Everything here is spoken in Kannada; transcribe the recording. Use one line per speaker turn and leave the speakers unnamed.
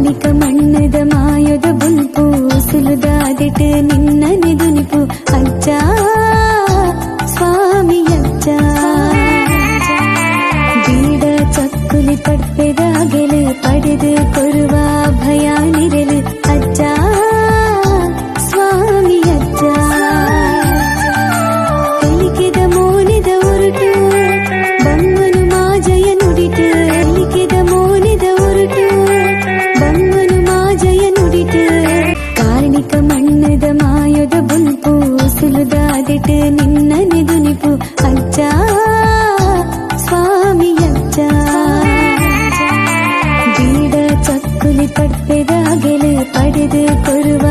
ಕಾಣಿಕ ಮಣ್ಣದ ಮಾಯದ ಬುಲ್ಪು ಸುಲುದಾದಿಟ್ಟು ನಿನ್ನನೆ ದುನಿಪು ಅಜ್ಜ ಸ್ವಾಮಿ ಅಜ್ಜ ಬೀಡ ಚಕ್ಕುಲಿ ಪಡ್ಪೆದಾಗೆಲು ಪಡೆದು ಕೊರುವ ಭಯ ನಿರಲು ಅಜ್ಜ ಸ್ವಾಮಿ ಅಜ್ಜ ಎಲಿಕೆದ ಮೋನಿದ ಉರುಟು ಬಮ್ಮನು ಮಾಜಯ ನುಡಿಟು ಎಲಿಕೆದ ಮೋನಿದ ಉರುಟು ಬಮ್ಮನು ಮಾಜಯ ನುಡಿಟು ಕಾಣಿಕ ಮಣ್ಣದ ಮಾಯದ ಬುಲ್ಪು ಸುಲುದಾದಿಟ್ಟು ನಿನ್ನನೆ ದುನಿಪು ಅಜ್ಜ ಸ್ವಾಮಿ ಅಜ್ಜ ಬೀಡ ಚಕ್ಕುಲಿ ಪಡ್ಪೆದಾಗೆಲು ಪಡೆದು ಕೊರುವ